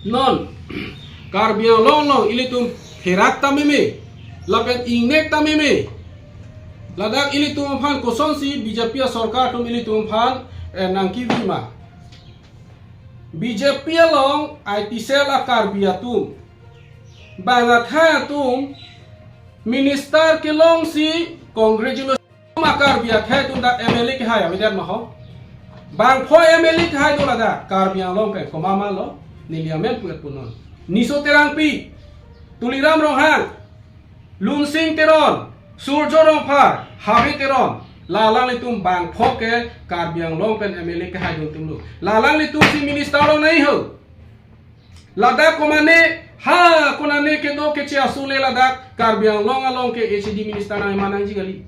non karbiang long ilitum herak tamime lapen ingnek tamime ladak ilitum phan kosonsi BJP sarkar tum ilitum phan nangki vima BJP long ITCL karbiatum bangat hayatum minister ke long si congratulation makar biak hai tum dak MLA ke hai amidat maho bang pho MLA ke hai dola da karbiang long pe komama lo niliamen puet punon niso terang pi tuliram rong hang lunsing teron surjo rong phar habi teron lalang litum bang pho ke karbiang long pen MLA ke hai dum tum lu lalang litum si minister lo nahi ho ladak komane ha konane ke do ke chia sule ladak karbiang long along ke HD minister na manang ji gali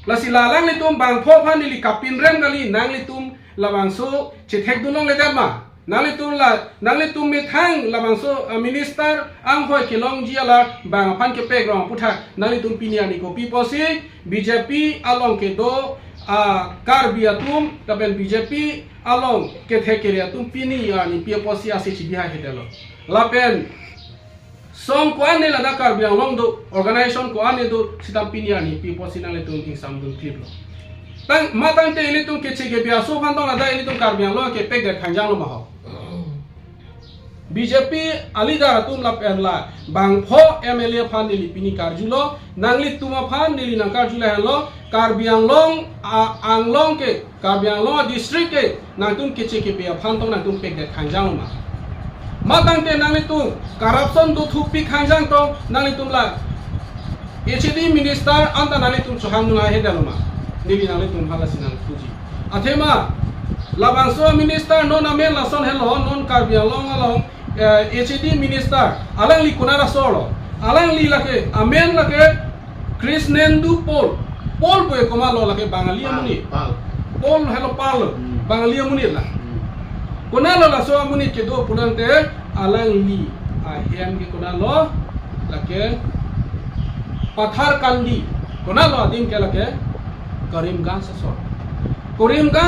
lasi lalang litum bang pho phan li kapin rem gali nang litum lawang so chethek dunong le dama nang litum me thang lawang so minister ang hoi ke long ji ala bang phan ke pe grong putha nang litum piniani ko pi posi BJP along ke do karbiatum taben BJP along ke thekeriatum pini ani pi posi ase chi biha hetelo lapen som ko ane la dakar biang long do organization ko ane do sitam piniani pi posina le tung insam dun klip lo tang matang te ile tung ke chege bia so fan dong la da ile tung kar biang lo ke pe ga khanjang lo ma ho BJP alidar tum la pen la bang pho MLA phan ni pini karjulo nangli tuma phan ni nang karjula hello kar biang long ang long ke kar biang long district ke nang tum ke chege bia phan dong nang tum pe ga khanjang lo ma matang te nang litum corruption do thupi khangjang to nang litum la HD minister anta nang litum chuhang nunga hedaluma nibi nang litum hala sinang fuji athema labangso minister non amen la son hello non karbiang long along HD minister alang li kunara solo alang li lake amen lake Krishnendu Pol boy komalo lake bangalia muni Pol hello pal bangalia muni la kunalo la so muni ke do pulante alang li ahem ke kunalo lake pathar kandi kunalo adim ke lake Karimganj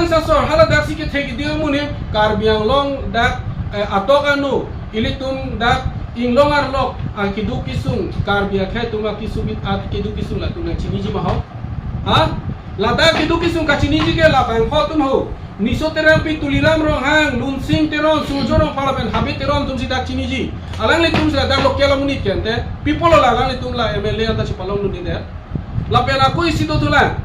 sasor hala daksi ke theki dio muni karbiang long dak atokanu ilitum dak inglongar lok akidu kisung karbia khe tunga kisubit akidu kisung la tunga chiniji ma ho ha lada kidu kisung ka chiniji ke la bang pho tum ho niso terampi tuliram rong hang lunsing teron sujorong palapen habit teron tum sidak chiniji alang le tum dak lokela munit kente people la alang le tum la MLA anta chipalong nu de la pena ko isido tulan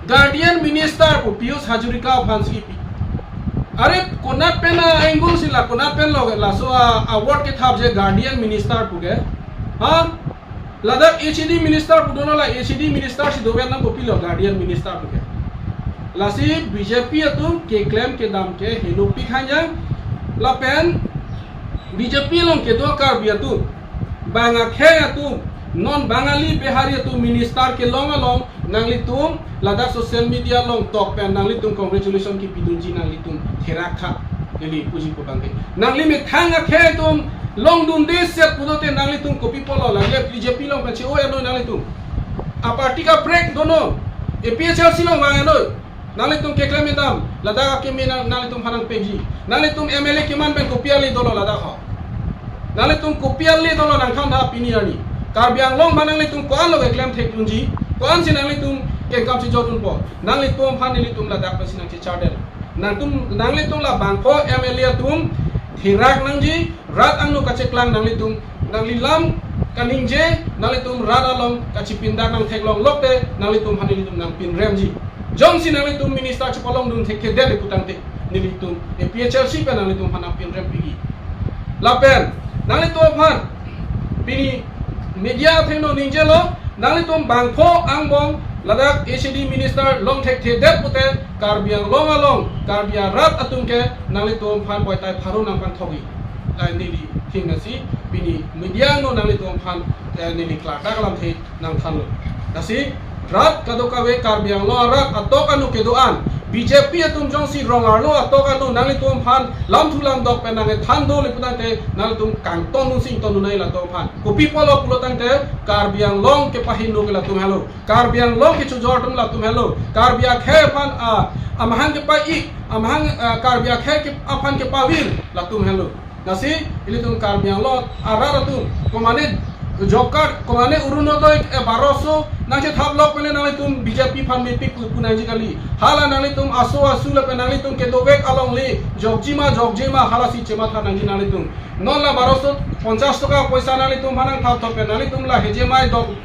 guardian minister ko Piyush Hajurika Phanski अरे कोना pen angle सिला कोना पेन लोग lasso award के थाप जे guardian minister पुगे हां लदा एचडी मिनिस्टर पुदोनो ला एचडी मिनिस्टर सि दोबे नाम कोपिलो गार्डियन मिनिस्टर पुगे लासी बीजेपी अतु के क्लेम के दाम के हेलोपी खाजा ला पेन बीजेपी लोग के दो कार बियातु बांगा खे अतु नॉन बांगाली बिहारी अतु मिनिस्टर के लोंग लोंग nangli tum lada social media long tok pen nangli tum congratulation ki pidunji nangli tum therak tha eli puji ko bangke nangli me thanga khe tum long dun de set pudote nangli tum copy polo langle BJP long pache o eno nangli tum a party ka break dono APHRC long wangeno nangli tum ke klem dam lada ke me nangli tum hanang peji nangli tum MLA ke man ben copy ali dolo lada kha nangli tum copy ali dolo nang kham da pini ani karbiang long manangli tum ko alo ke klem thek tunji कौन सी नांगली तुम के काम से जोड़ुन पो नांगली तुम फानिली तुम ला दाक पसी नांग से चार्डर नांगली तुम ला बांको MLA तुम थिराक नंगजी रात अंगनो कचे क्लांग नांगली तुम नांगली लम कनिंजे नांगली तुम रात अलम कची पिंदाक नांग थेगलोंग लोकते नांगली तुम फानिली तुम नांग पिन रेमजी जोंग सी नांगली तुम मिनिस्टर चपलोंग दुन थेके दे पुतांते निली तुम APHRC पे नांगली तुम फाना पिन रेम पिगी लापेन नांगली तुम फान पिनी मीडिया थेनो निंजेलो nangli tum bangpho angbong ladak HD minister long thek the det pute karbiang long along karbia rat atum ke nangli tum phan boy tai pharu nang pan thogi tai nili thingasi bini media no nangli tum phan nili kla dakalam the nang than dasi rat kadokawe karbiang lo rat atokanu kedoan BJP atum jongsi rongarlo atokanu nangli tum phan lam thulam dok pe nang than do le putante nangli tum kangton nu sing tonu nai la to phan ko people of pulotante karbiang long ke pahin no la tum hello karbiang long ke chujor tum la tum hello karbia khe phan amhang ke pa ik amhang karbia khe ke aphan ke pawir la tum hello nasi ili tum karbiang lot ara tu komane job card komane urunodoi 1200 nang se thap lok pele nang tum BJP fan me pik punai kali hala nang tum aso la pe nang tum ke dobek along le jogjima hala si chema tha nang tum non la 1250 টাকা পয়সা nang tum hanang thap thap pe nang tum la heje mai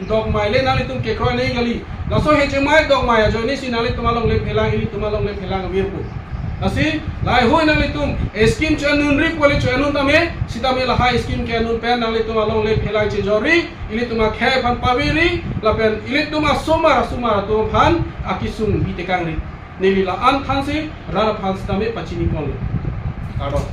dog mai le nang tum ke kroi nei gali naso heje mai dog mai jo ni si nang tum along le phelang ili tum along le phelang wir pu nasi lai hoi nang tum scheme chanun ri pole chanun tame sitame la high scheme chanun pen nang tum along le phelang che jori ili tum khe phan pawiri la pen ili tum sumara tum phan akisung bitekang ri nili la an phan si rara phan sitame pachini kol karo